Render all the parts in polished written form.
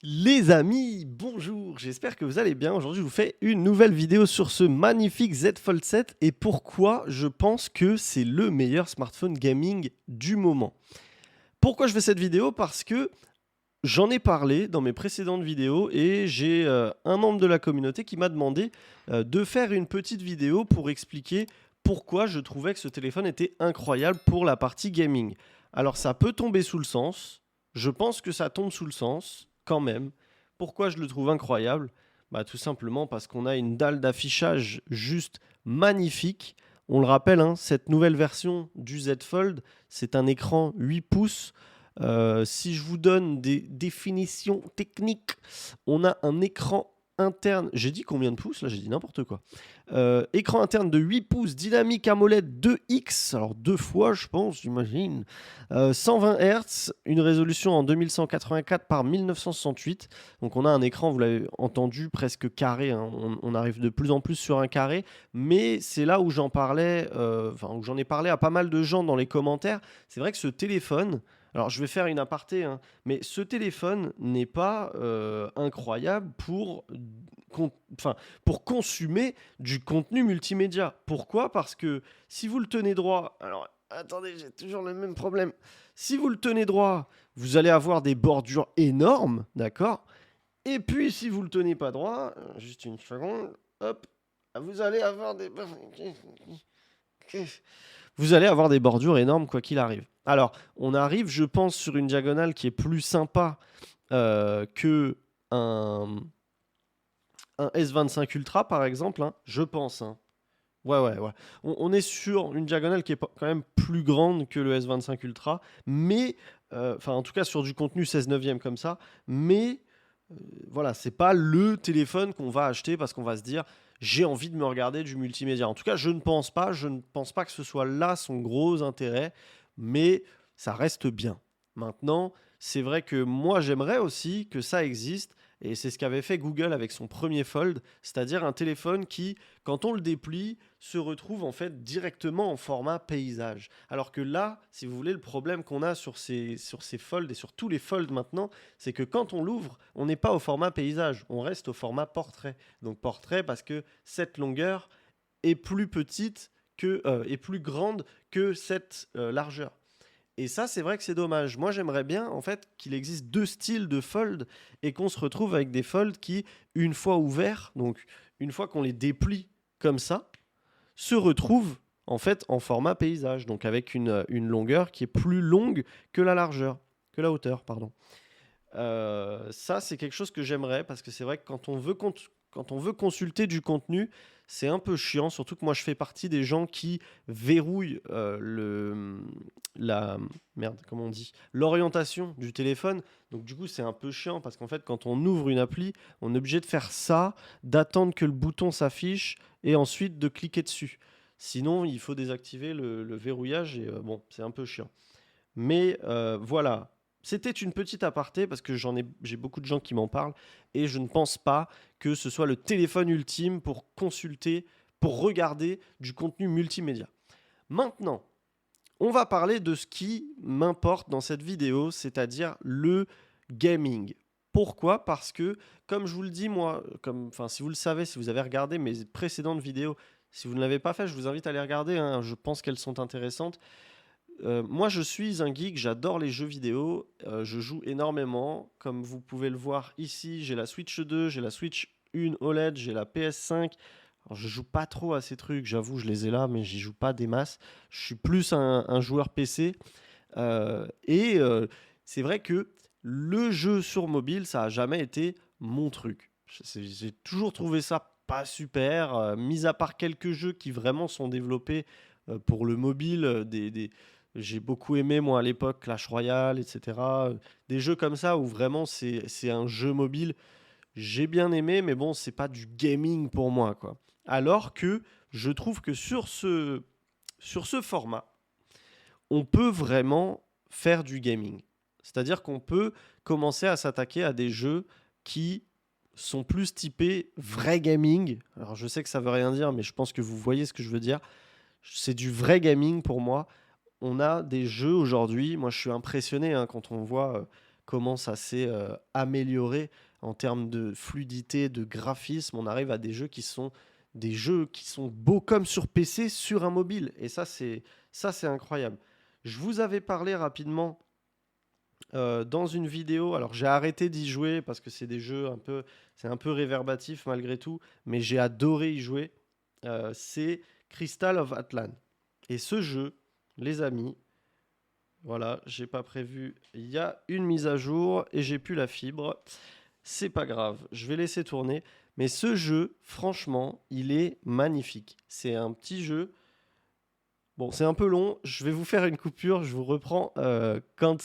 Les amis, bonjour, j'espère que vous allez bien. Aujourd'hui, je vous fais une nouvelle vidéo sur ce magnifique Z Fold 7 et pourquoi je pense que c'est le meilleur smartphone gaming du moment. Pourquoi je fais cette vidéo? Parce que j'en ai parlé dans mes précédentes vidéos et j'ai un membre de la communauté qui m'a demandé de faire une petite vidéo pour expliquer pourquoi je trouvais que ce téléphone était incroyable pour la partie gaming. Alors ça peut tomber sous le sens, je pense que ça tombe sous le sens quand même. Pourquoi je le trouve incroyable? Bah, tout simplement parce qu'on a une dalle d'affichage juste magnifique. On le rappelle, hein, cette nouvelle version du Z Fold, c'est un écran 8 pouces. Si je vous donne des définitions techniques, on a un écran interne. J'ai dit combien de pouces? Là, j'ai dit n'importe quoi. Écran interne de 8 pouces, dynamique AMOLED 2X, alors deux fois, je pense, j'imagine. 120 Hz, une résolution en 2184 par 1968. Donc, on a un écran, vous l'avez entendu, presque carré, hein. On arrive de plus en plus sur un carré, mais c'est là où j'en parlais, où j'en ai parlé à pas mal de gens dans les commentaires. C'est vrai que ce téléphone. Alors, je vais faire une aparté, hein, mais ce téléphone n'est pas incroyable pour consommer du contenu multimédia. Pourquoi? Parce que si vous le tenez droit, alors attendez, j'ai toujours le même problème. Si vous le tenez droit, vous allez avoir des bordures énormes, d'accord? Et puis, si vous le tenez pas droit, juste une seconde, hop, vous allez avoir des... Vous allez avoir des bordures énormes quoi qu'il arrive. Alors, on arrive, je pense, sur une diagonale qui est plus sympa que un S25 Ultra, par exemple, hein, je pense. Hein. Ouais. On est sur une diagonale qui est quand même plus grande que le S25 Ultra, mais, en tout cas sur du contenu 16 neuvième comme ça, mais voilà, c'est pas le téléphone qu'on va acheter parce qu'on va se dire j'ai envie de me regarder du multimédia. En tout cas, je ne pense pas que ce soit là son gros intérêt, mais ça reste bien. Maintenant, c'est vrai que moi j'aimerais aussi que ça existe et c'est ce qu'avait fait Google avec son premier Fold, c'est-à-dire un téléphone qui, quand on le déplie, se retrouve en fait directement en format paysage. Alors que là, si vous voulez, le problème qu'on a sur ces folds et sur tous les folds maintenant, c'est que quand on l'ouvre, on n'est pas au format paysage, on reste au format portrait. Donc portrait parce que cette longueur est plus petite est plus grande que cette largeur. Et ça, c'est vrai que c'est dommage. Moi, j'aimerais bien, en fait, qu'il existe deux styles de fold et qu'on se retrouve avec des folds qui, une fois ouverts, donc une fois qu'on les déplie comme ça, se retrouvent en fait en format paysage, donc avec une longueur qui est plus longue que la largeur, que la hauteur, pardon. Ça, c'est quelque chose que j'aimerais parce que c'est vrai que quand on veut consulter du contenu, c'est un peu chiant, surtout que moi je fais partie des gens qui verrouillent la merde, comment on dit, l'orientation du téléphone. Donc du coup, c'est un peu chiant parce qu'en fait, quand on ouvre une appli, on est obligé de faire ça, d'attendre que le bouton s'affiche et ensuite de cliquer dessus. Sinon, il faut désactiver le verrouillage et bon, c'est un peu chiant. Mais voilà, c'était une petite aparté parce que j'ai beaucoup de gens qui m'en parlent et je ne pense pas que ce soit le téléphone ultime pour consulter, pour regarder du contenu multimédia. Maintenant, on va parler de ce qui m'importe dans cette vidéo, c'est-à-dire le gaming. Pourquoi? Parce que, comme je vous le dis, moi, si vous le savez, si vous avez regardé mes précédentes vidéos, si vous ne l'avez pas fait, je vous invite à les regarder, hein, je pense qu'elles sont intéressantes. Moi, je suis un geek, j'adore les jeux vidéo, je joue énormément. Comme vous pouvez le voir ici, j'ai la Switch 2, j'ai la Switch 1 OLED, j'ai la PS5. Alors, je joue pas trop à ces trucs, j'avoue, je les ai là, mais j'y joue pas des masses. Je suis plus un joueur PC. C'est vrai que le jeu sur mobile, ça a jamais été mon truc. J'ai toujours trouvé ça pas super, mis à part quelques jeux qui vraiment sont développés pour le mobile, j'ai beaucoup aimé, moi, à l'époque, Clash Royale, etc. Des jeux comme ça où vraiment c'est un jeu mobile. J'ai bien aimé, mais bon, c'est pas du gaming pour moi, quoi. Alors que je trouve que sur ce format, on peut vraiment faire du gaming. C'est-à-dire qu'on peut commencer à s'attaquer à des jeux qui sont plus typés vrai gaming. Alors je sais que ça veut rien dire, mais je pense que vous voyez ce que je veux dire. C'est du vrai gaming pour moi. On a des jeux aujourd'hui, moi je suis impressionné hein, comment ça s'est amélioré en termes de fluidité, de graphisme. On arrive à des jeux qui sont beaux comme sur PC sur un mobile. Et ça, c'est incroyable. Je vous avais parlé rapidement dans une vidéo. Alors j'ai arrêté d'y jouer parce que c'est un peu réverbatif malgré tout, mais j'ai adoré y jouer. C'est Crystal of Atlan. Et ce jeu, les amis, voilà, j'ai pas prévu. Il y a une mise à jour et j'ai plus la fibre. C'est pas grave, je vais laisser tourner. Mais ce jeu, franchement, il est magnifique. C'est un petit jeu. Bon, c'est un peu long. Je vais vous faire une coupure. Je vous reprends quand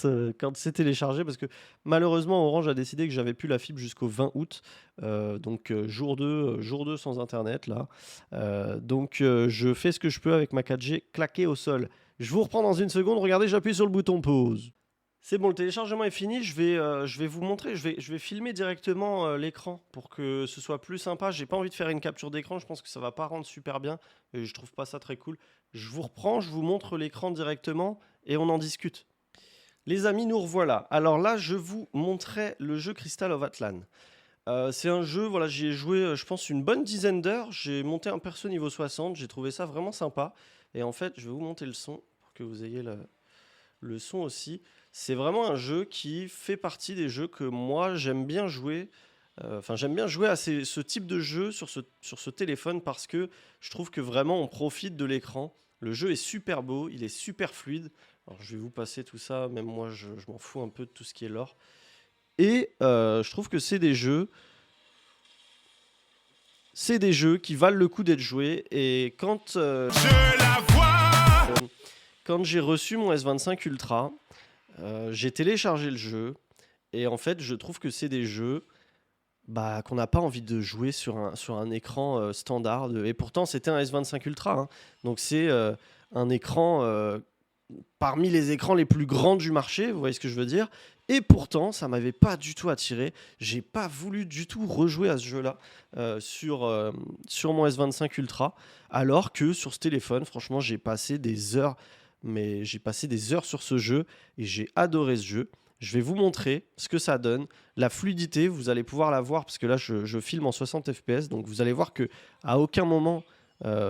c'est téléchargé parce que malheureusement, Orange a décidé que j'avais plus la fibre jusqu'au 20 août. Donc, jour 2 sans Internet là. Donc, je fais ce que je peux avec ma 4G claquée au sol. Je vous reprends dans une seconde. Regardez, j'appuie sur le bouton pause. C'est bon, le téléchargement est fini. Je vais vous montrer. Je vais filmer directement l'écran pour que ce soit plus sympa. J'ai pas envie de faire une capture d'écran. Je pense que ça va pas rendre super bien. Et je trouve pas ça très cool. Je vous reprends, je vous montre l'écran directement et on en discute. Les amis, nous revoilà. Alors là, je vous montrais le jeu Crystal of Atlan. C'est un jeu, voilà, j'y ai joué, je pense, une bonne dizaine d'heures. J'ai monté un perso niveau 60. J'ai trouvé ça vraiment sympa. Et en fait, je vais vous monter le son pour que vous ayez le son aussi. C'est vraiment un jeu qui fait partie des jeux que moi j'aime bien jouer. Enfin, j'aime bien jouer à ce type de jeu sur ce téléphone parce que je trouve que vraiment on profite de l'écran. Le jeu est super beau, il est super fluide. Alors, je vais vous passer tout ça, même moi je m'en fous un peu de tout ce qui est lore. Et je trouve que c'est des jeux qui valent le coup d'être joués. Et Je la vois. quand j'ai reçu mon S25 Ultra, j'ai téléchargé le jeu. Et en fait, je trouve que c'est des jeux qu'on n'a pas envie de jouer sur un écran standard. Et pourtant, c'était un S25 Ultra, hein. Donc, c'est un écran parmi les écrans les plus grands du marché, vous voyez ce que je veux dire. Et pourtant, ça m'avait pas du tout attiré. J'ai pas voulu du tout rejouer à ce jeu-là sur mon S25 Ultra. Alors que sur ce téléphone, franchement, j'ai passé des heures. Mais j'ai passé des heures sur ce jeu et j'ai adoré ce jeu. Je vais vous montrer ce que ça donne. La fluidité, vous allez pouvoir la voir parce que là, je filme en 60 fps. Donc, vous allez voir que à aucun moment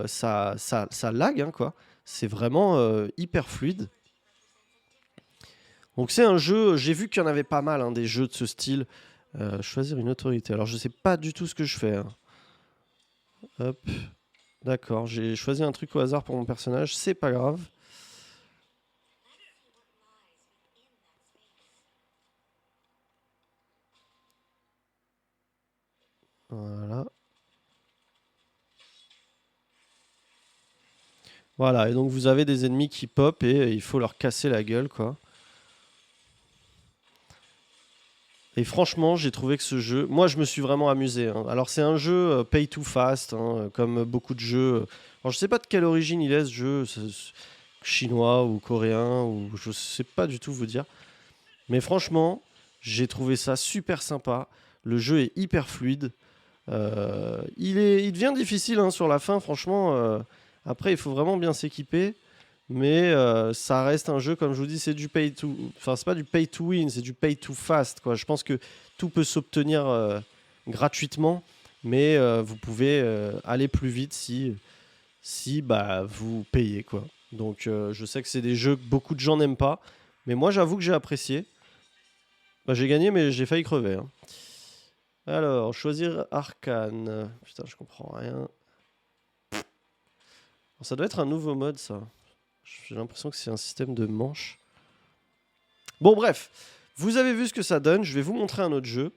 ça lag, hein, quoi. C'est vraiment hyper fluide. Donc, c'est un jeu. J'ai vu qu'il y en avait pas mal, hein, des jeux de ce style. Choisir une autorité. Alors, je sais pas du tout ce que je fais, hein. Hop. D'accord. J'ai choisi un truc au hasard pour mon personnage. C'est pas grave. Voilà. Voilà, et donc vous avez des ennemis qui pop et il faut leur casser la gueule, quoi. Et franchement, j'ai trouvé que ce jeu, moi je me suis vraiment amusé, hein. Alors c'est un jeu pay to fast, hein, comme beaucoup de jeux. Alors je sais pas de quelle origine il est ce jeu, chinois ou coréen, ou je sais pas du tout vous dire. Mais franchement, j'ai trouvé ça super sympa. Le jeu est hyper fluide. Il devient difficile, hein, sur la fin, franchement. Après, il faut vraiment bien s'équiper. Mais ça reste un jeu, comme je vous dis, c'est du pay to. Enfin, c'est pas du pay to win, c'est du pay to fast, quoi. Je pense que tout peut s'obtenir gratuitement, mais vous pouvez aller plus vite si vous payez, quoi. Donc, je sais que c'est des jeux que beaucoup de gens n'aiment pas, mais moi, j'avoue que j'ai apprécié. J'ai gagné, mais j'ai failli crever, hein. Alors, choisir Arcane. Putain, je comprends rien. Ça doit être un nouveau mode, ça. J'ai l'impression que c'est un système de manche. Bon, bref. Vous avez vu ce que ça donne. Je vais vous montrer un autre jeu.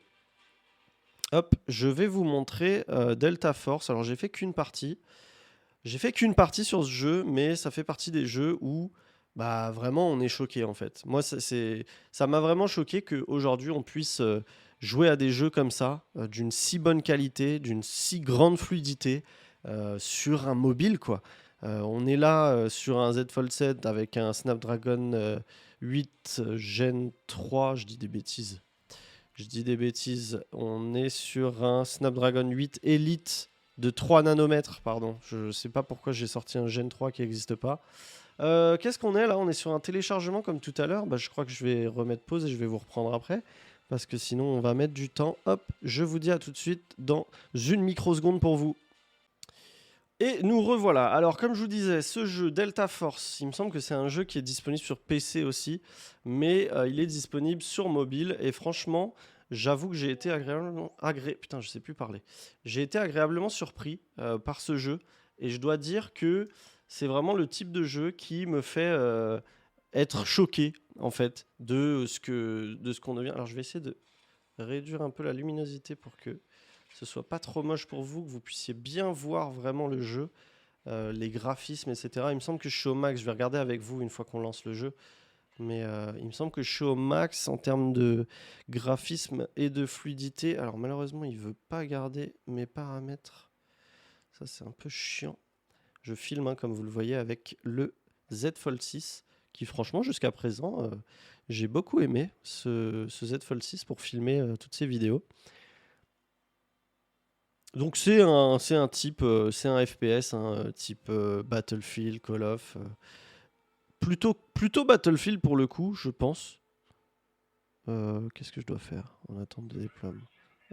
Hop, je vais vous montrer Delta Force. Alors, j'ai fait qu'une partie. J'ai fait qu'une partie sur ce jeu, mais ça fait partie des jeux où vraiment on est choqué, en fait. Moi, ça m'a vraiment choqué qu'aujourd'hui on puisse jouer à des jeux comme ça, d'une si bonne qualité, d'une si grande fluidité, sur un mobile, quoi. On est là sur un Z Fold 7 avec un Snapdragon 8 Gen 3, je dis des bêtises. Je dis des bêtises. On est sur un Snapdragon 8 Elite de 3 nanomètres, pardon. Je sais pas pourquoi j'ai sorti un Gen 3 qui n'existe pas. Qu'est-ce qu'on est là? On est sur un téléchargement comme tout à l'heure. Bah, je crois que je vais remettre pause et je vais vous reprendre après. Parce que sinon, on va mettre du temps. Hop, je vous dis à tout de suite dans une microseconde pour vous. Et nous revoilà. Alors, comme je vous disais, ce jeu Delta Force, il me semble que c'est un jeu qui est disponible sur PC aussi, mais il est disponible sur mobile. Et franchement, j'avoue que j'ai été putain, je sais plus parler. J'ai été agréablement surpris par ce jeu, et je dois dire que c'est vraiment le type de jeu qui me fait être choqué en fait de ce qu'on devient. Alors, je vais essayer de réduire un peu la luminosité pour que ce soit pas trop moche pour vous, que vous puissiez bien voir vraiment le jeu, les graphismes, etc. Il me semble que je suis au max, je vais regarder avec vous une fois qu'on lance le jeu, mais il me semble que je suis au max en termes de graphisme et de fluidité. Alors malheureusement, il veut pas garder mes paramètres, ça c'est un peu chiant. Je filme, hein, comme vous le voyez, avec le Z Fold 6, qui franchement jusqu'à présent, j'ai beaucoup aimé ce Z Fold 6 pour filmer toutes ces vidéos. Donc c'est un type, c'est un FPS, hein, type Battlefield, Call of. Plutôt Battlefield pour le coup, je pense. Qu'est-ce que je dois faire en attente de déploiement?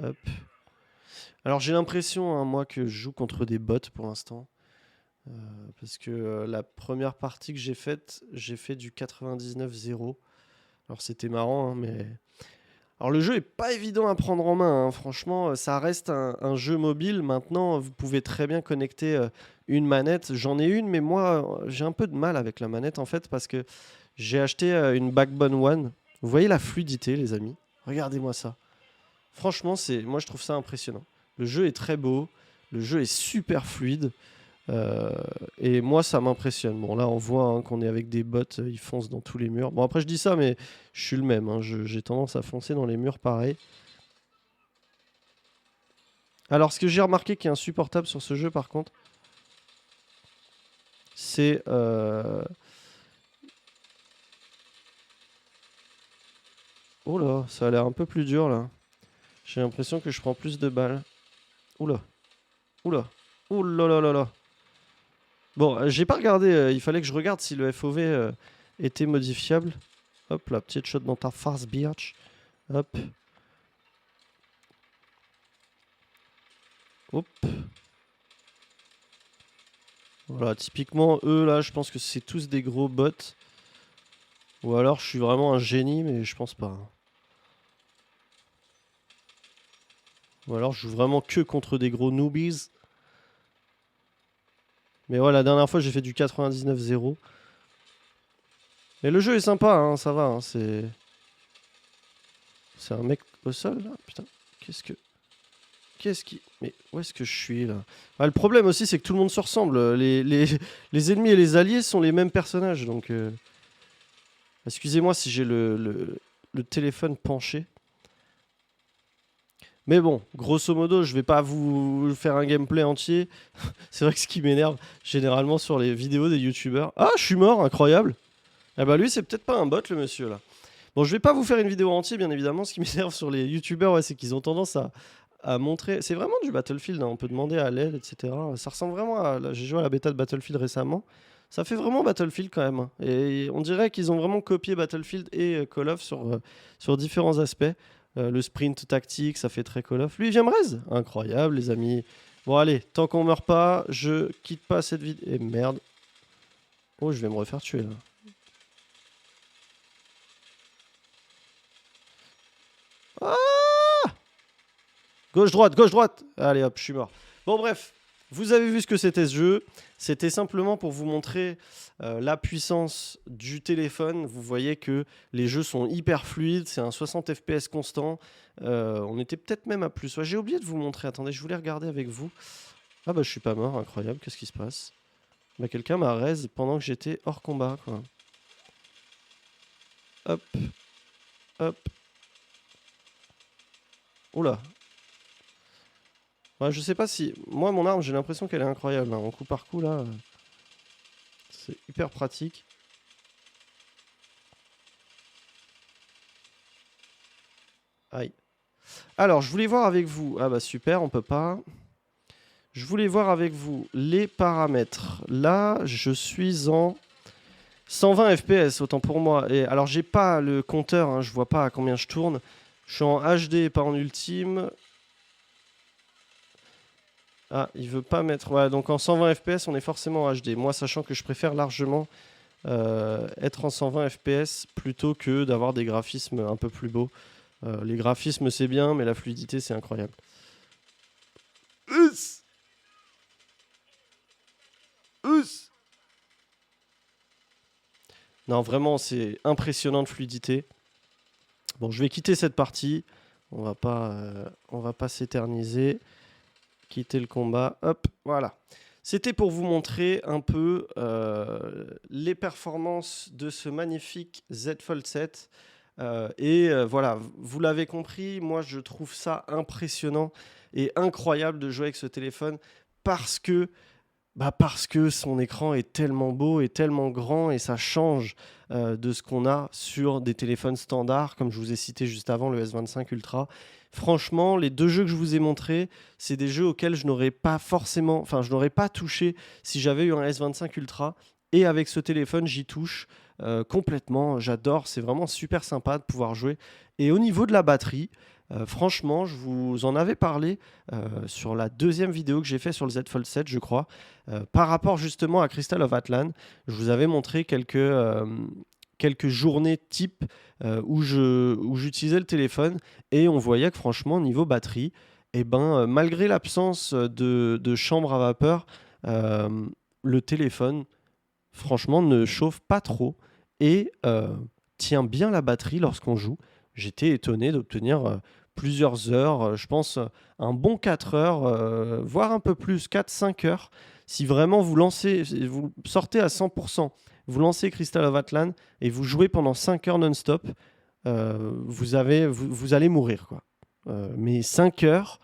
Hop. Alors j'ai l'impression, hein, moi, que je joue contre des bots pour l'instant. Parce que la première partie que j'ai faite, j'ai fait du 99-0. Alors c'était marrant, hein, mais... Alors le jeu est pas évident à prendre en main, hein. Franchement, ça reste un jeu mobile. Maintenant, vous pouvez très bien connecter une manette. J'en ai une, mais moi, j'ai un peu de mal avec la manette en fait parce que j'ai acheté une Backbone One. Vous voyez la fluidité, les amis? Regardez-moi ça. Franchement, moi je trouve ça impressionnant. Le jeu est très beau, le jeu est super fluide. Et moi ça m'impressionne. Bon là on voit, hein, qu'on est avec des bots, ils foncent dans tous les murs. Bon après je dis ça mais je suis le même, hein, j'ai tendance à foncer dans les murs pareil. Alors ce que j'ai remarqué qui est insupportable sur ce jeu par contre, c'est oh là, ça a l'air un peu plus dur là. J'ai l'impression que je prends plus de balles. Oula. Oula. Oula là là là. Bon, j'ai pas regardé, il fallait que je regarde si le FOV était modifiable. Hop, la petite shot dans ta face, bitch. Hop. Hop. Voilà, typiquement, eux, là, je pense que c'est tous des gros bots. Ou alors, je suis vraiment un génie, mais je pense pas. Ou alors, je joue vraiment que contre des gros newbies. Mais ouais, la dernière fois, j'ai fait du 99-0. Mais le jeu est sympa, hein, ça va. Hein, c'est un mec au sol, là? Putain, Mais où est-ce que je suis, là? Le problème aussi, c'est que tout le monde se ressemble. Les ennemis et les alliés sont les mêmes personnages, donc... Excusez-moi si j'ai le téléphone penché. Mais bon, grosso modo, je vais pas vous faire un gameplay entier. C'est vrai que ce qui m'énerve généralement sur les vidéos des youtubeurs... Ah, je suis mort, incroyable. Ah bah lui, c'est peut-être pas un bot, le monsieur, là. Bon, je vais pas vous faire une vidéo entière, bien évidemment. Ce qui m'énerve sur les youtubeurs, ouais, c'est qu'ils ont tendance à montrer... C'est vraiment du Battlefield, hein. On peut demander à l'aide, etc. Ça ressemble vraiment à... J'ai joué à la bêta de Battlefield récemment. Ça fait vraiment Battlefield quand même, hein. Et on dirait qu'ils ont vraiment copié Battlefield et Call of sur différents aspects. Le sprint tactique, ça fait très Call of. Lui, il vient me raise. Incroyable, les amis. Bon, allez, tant qu'on meurt pas, je quitte pas cette vidéo. Et merde. Oh, je vais me refaire tuer, là. Ah! Gauche-droite, gauche-droite. Allez, hop, je suis mort. Bon, bref. Vous avez vu ce que c'était ce jeu. C'était simplement pour vous montrer la puissance du téléphone. Vous voyez que les jeux sont hyper fluides. C'est un 60 FPS constant. On était peut-être même à plus. Ouais, j'ai oublié de vous montrer. Attendez, je voulais regarder avec vous. Ah bah je suis pas mort. Incroyable. Qu'est-ce qui se passe? Bah quelqu'un m'a raise pendant que j'étais hors combat, quoi. Hop. Hop. Oula. Ouais, je sais pas si... Moi, mon arme, j'ai l'impression qu'elle est incroyable, hein. En coup par coup, là, c'est hyper pratique. Aïe. Alors, je voulais voir avec vous... Ah bah super, on peut pas. Je voulais voir avec vous les paramètres. Là, je suis en 120 FPS, autant pour moi. Et alors, j'ai pas le compteur, hein, je vois pas à combien je tourne. Je suis en HD, pas en ultime. Ah, il veut pas mettre... Ouais, donc en 120 FPS, on est forcément en HD. Moi, sachant que je préfère largement être en 120 FPS plutôt que d'avoir des graphismes un peu plus beaux. Les graphismes, c'est bien, mais la fluidité, c'est incroyable. Us. Us. Non, vraiment, c'est impressionnant de fluidité. Bon, je vais quitter cette partie. On va pas s'éterniser. Quitter le combat. Hop, voilà. C'était pour vous montrer un peu les performances de ce magnifique Z Fold 7. Voilà, vous l'avez compris, moi je trouve ça impressionnant et incroyable de jouer avec ce téléphone parce que parce que son écran est tellement beau et tellement grand et ça change de ce qu'on a sur des téléphones standards, comme je vous ai cité juste avant, le S25 Ultra. Franchement, les 2 jeux que je vous ai montrés, c'est des jeux auxquels je n'aurais pas forcément, enfin je n'aurais pas touché si j'avais eu un S25 Ultra. Et avec ce téléphone, j'y touche complètement. J'adore, c'est vraiment super sympa de pouvoir jouer. Et au niveau de la batterie, franchement, je vous en avais parlé sur la 2e vidéo que j'ai fait sur le Z Fold 7, je crois. Par rapport justement à Crystal of Atlan, je vous avais montré quelques journées type où j'utilisais le téléphone et on voyait que franchement, niveau batterie, malgré l'absence de chambre à vapeur, le téléphone, franchement, ne chauffe pas trop et tient bien la batterie lorsqu'on joue. J'étais étonné d'obtenir plusieurs heures, je pense un bon 4 heures, voire un peu plus, 4-5 heures. Si vraiment vous sortez à 100%, vous lancez Crystal of Atlan et vous jouez pendant 5 heures non-stop, vous allez mourir, quoi. Mais 5 heures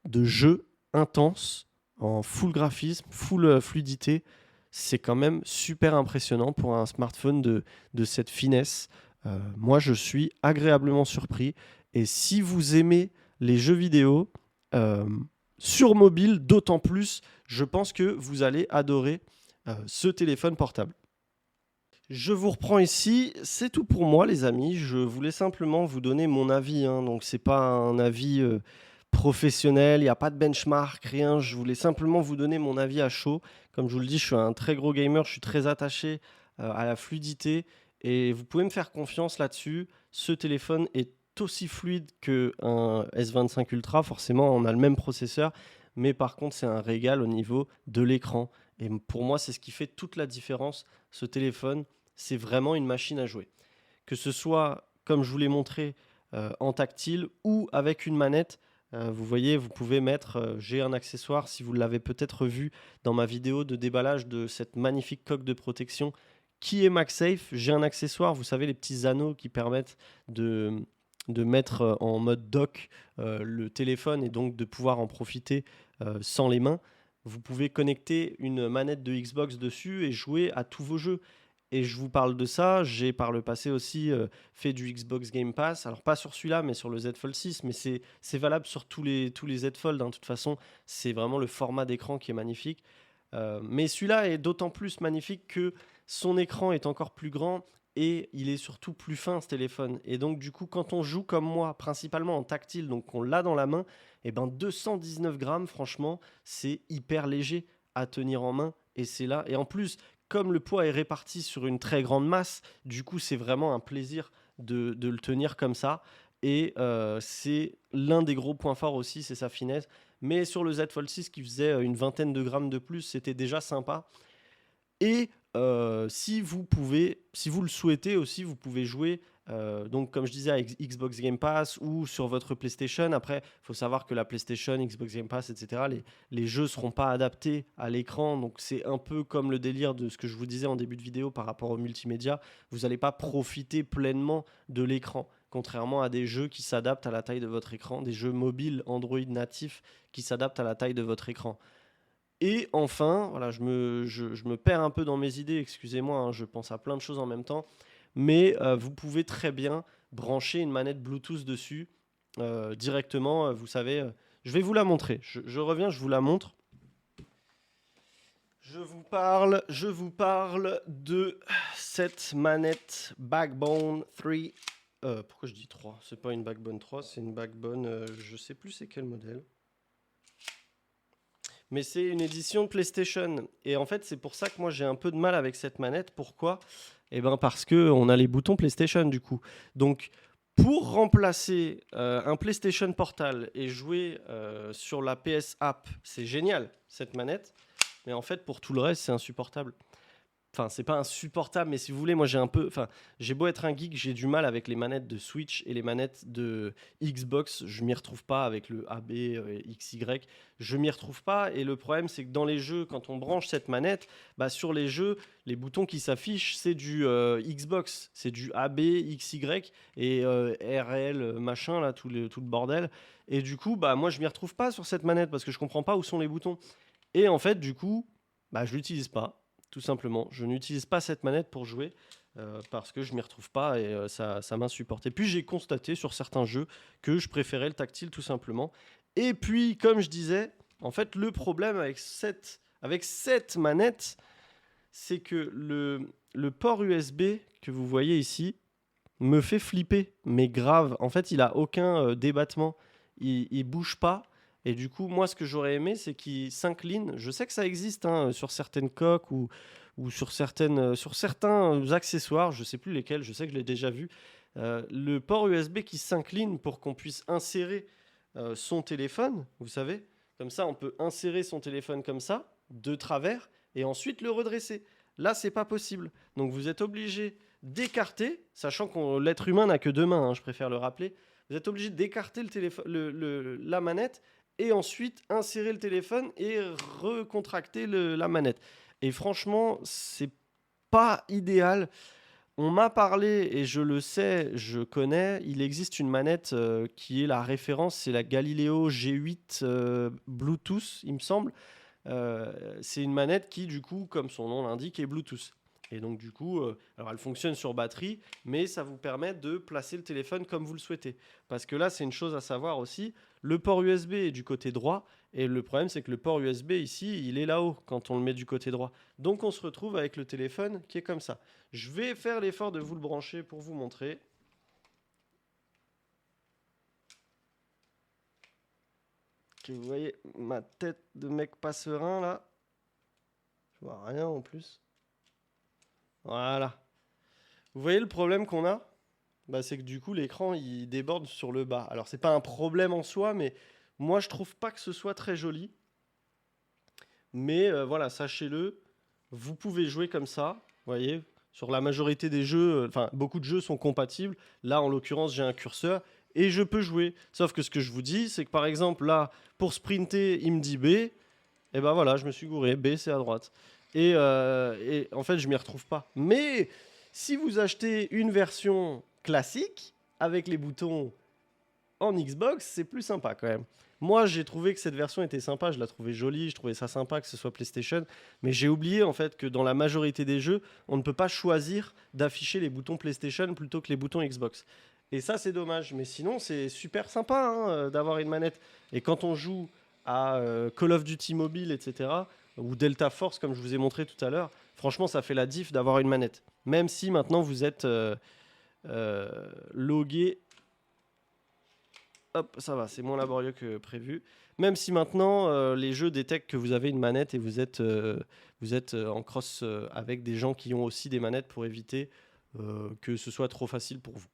de jeu intense, en full graphisme, full fluidité, c'est quand même super impressionnant pour un smartphone de cette finesse. Moi, je suis agréablement surpris. Et si vous aimez les jeux vidéo sur mobile, d'autant plus, je pense que vous allez adorer ce téléphone portable. Je vous reprends ici, c'est tout pour moi les amis, je voulais simplement vous donner mon avis, hein. Donc c'est pas un avis professionnel, il n'y a pas de benchmark, rien, je voulais simplement vous donner mon avis à chaud. Comme je vous le dis, je suis un très gros gamer, je suis très attaché à la fluidité et vous pouvez me faire confiance là-dessus. Ce téléphone est aussi fluide qu'un S25 Ultra, forcément on a le même processeur, mais par contre c'est un régal au niveau de l'écran. Et pour moi, c'est ce qui fait toute la différence. Ce téléphone, c'est vraiment une machine à jouer. Que ce soit, comme je vous l'ai montré, en tactile ou avec une manette. Vous voyez, vous pouvez mettre, j'ai un accessoire, si vous l'avez peut-être vu dans ma vidéo de déballage de cette magnifique coque de protection qui est MagSafe. J'ai un accessoire, vous savez, les petits anneaux qui permettent de mettre en mode dock le téléphone et donc de pouvoir en profiter sans les mains. Vous pouvez connecter une manette de Xbox dessus et jouer à tous vos jeux. Et je vous parle de ça, j'ai par le passé aussi fait du Xbox Game Pass. Alors pas sur celui-là, mais sur le Z Fold 6. Mais c'est valable sur tous les Z Fold, hein. De toute façon, c'est vraiment le format d'écran qui est magnifique. Mais celui-là est d'autant plus magnifique que son écran est encore plus grand et il est surtout plus fin, ce téléphone. Et donc du coup, quand on joue comme moi, principalement en tactile, donc on l'a dans la main, et 219 grammes, franchement, c'est hyper léger à tenir en main. Et c'est là. Et en plus, comme le poids est réparti sur une très grande masse, du coup, c'est vraiment un plaisir de le tenir comme ça. Et c'est l'un des gros points forts aussi, c'est sa finesse. Mais sur le Z Fold 6 qui faisait une vingtaine de grammes de plus, c'était déjà sympa. Et si vous le souhaitez aussi, vous pouvez jouer, donc comme je disais, avec Xbox Game Pass ou sur votre PlayStation. Après, il faut savoir que la PlayStation, Xbox Game Pass, etc., les jeux ne seront pas adaptés à l'écran. Donc c'est un peu comme le délire de ce que je vous disais en début de vidéo par rapport au multimédia. Vous n'allez pas profiter pleinement de l'écran, contrairement à des jeux qui s'adaptent à la taille de votre écran, des jeux mobiles Android natifs qui s'adaptent à la taille de votre écran. Et enfin, voilà, je me perds un peu dans mes idées, excusez-moi, hein, je pense à plein de choses en même temps, mais vous pouvez très bien brancher une manette Bluetooth dessus directement, vous savez, je vais vous la montrer, je reviens, je vous la montre. Je vous parle de cette manette Backbone 3. Pourquoi je dis 3? C'est pas une Backbone 3, c'est une Backbone, je sais plus c'est quel modèle. Mais c'est une édition de PlayStation. Et en fait, c'est pour ça que moi j'ai un peu de mal avec cette manette. Pourquoi? Eh ben parce que on a les boutons PlayStation du coup. Donc pour remplacer un PlayStation Portal et jouer sur la PS App, c'est génial cette manette. Mais en fait, pour tout le reste, c'est insupportable. Enfin, c'est pas insupportable, mais si vous voulez, moi j'ai un peu. Enfin, j'ai beau être un geek, j'ai du mal avec les manettes de Switch et les manettes de Xbox. Je m'y retrouve pas avec le AB, XY. Je m'y retrouve pas. Et le problème, c'est que dans les jeux, quand on branche cette manette, bah, sur les jeux, les boutons qui s'affichent, c'est du Xbox, c'est du AB, XY et RL, machin, là, tout le bordel. Et du coup, bah, moi je m'y retrouve pas sur cette manette parce que je comprends pas où sont les boutons. Et en fait, du coup, bah, je l'utilise pas. Tout simplement, je n'utilise pas cette manette pour jouer parce que je m'y retrouve pas et ça m'insupporte. Et puis j'ai constaté sur certains jeux que je préférais le tactile tout simplement. Et puis, comme je disais, en fait, le problème avec cette manette, c'est que le port USB que vous voyez ici me fait flipper, mais grave. En fait, il a aucun débattement, il bouge pas. Et du coup, moi, ce que j'aurais aimé, c'est qu'il s'incline. Je sais que ça existe hein, sur certaines coques ou sur certains accessoires, je ne sais plus lesquels, je sais que je l'ai déjà vu. Le port USB qui s'incline pour qu'on puisse insérer son téléphone, vous savez. Comme ça, on peut insérer son téléphone comme ça, de travers, et ensuite le redresser. Là, c'est pas possible. Donc, vous êtes obligé d'écarter, sachant que l'être humain n'a que deux mains, hein, je préfère le rappeler. Vous êtes obligé d'écarter la manette et ensuite insérer le téléphone et recontracter la manette. Et franchement, c'est pas idéal. On m'a parlé, et je le sais, je connais, il existe une manette qui est la référence, c'est la Galileo G8 Bluetooth, il me semble. C'est une manette qui, du coup, comme son nom l'indique, est Bluetooth. Et donc, du coup, alors elle fonctionne sur batterie, mais ça vous permet de placer le téléphone comme vous le souhaitez. Parce que là, c'est une chose à savoir aussi, le port USB est du côté droit, et le problème, c'est que le port USB ici, il est là-haut quand on le met du côté droit. Donc, on se retrouve avec le téléphone qui est comme ça. Je vais faire l'effort de vous le brancher pour vous montrer. Que vous voyez ma tête de mec pas serein là. Je vois rien en plus. Voilà. Vous voyez le problème qu'on a? Bah, c'est que du coup l'écran il déborde sur le bas. Alors c'est pas un problème en soi, mais moi je trouve pas que ce soit très joli. Mais voilà, sachez-le, vous pouvez jouer comme ça, vous voyez, sur la majorité des jeux, enfin beaucoup de jeux sont compatibles. Là en l'occurrence j'ai un curseur et je peux jouer. Sauf que ce que je vous dis, c'est que par exemple là, pour sprinter, il me dit B, et ben voilà, je me suis gouré, B c'est à droite. Et en fait je m'y retrouve pas. Mais si vous achetez une version classique, avec les boutons en Xbox, c'est plus sympa quand même. Moi, j'ai trouvé que cette version était sympa, je la trouvais jolie, je trouvais ça sympa que ce soit PlayStation, mais j'ai oublié en fait que dans la majorité des jeux, on ne peut pas choisir d'afficher les boutons PlayStation plutôt que les boutons Xbox. Et ça, c'est dommage, mais sinon, c'est super sympa hein, d'avoir une manette. Et quand on joue à Call of Duty Mobile, etc., ou Delta Force, comme je vous ai montré tout à l'heure, franchement, ça fait la diff d'avoir une manette. Même si maintenant vous êtes logué. Hop, ça va, c'est moins laborieux que prévu. Même si maintenant, les jeux détectent que vous avez une manette et vous êtes en cross avec des gens qui ont aussi des manettes pour éviter que ce soit trop facile pour vous.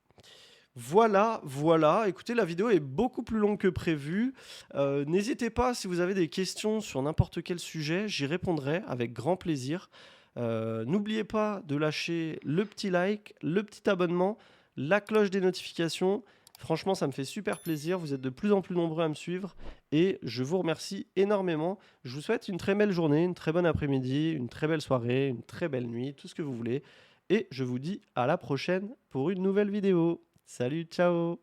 Voilà, voilà. Écoutez, la vidéo est beaucoup plus longue que prévu. N'hésitez pas, si vous avez des questions sur n'importe quel sujet, j'y répondrai avec grand plaisir. N'oubliez pas de lâcher le petit like, le petit abonnement, la cloche des notifications. Franchement, ça me fait super plaisir. Vous êtes de plus en plus nombreux à me suivre et je vous remercie énormément. Je vous souhaite une très belle journée, une très bonne après-midi, une très belle soirée, une très belle nuit, tout ce que vous voulez. Et je vous dis à la prochaine pour une nouvelle vidéo. Salut, ciao!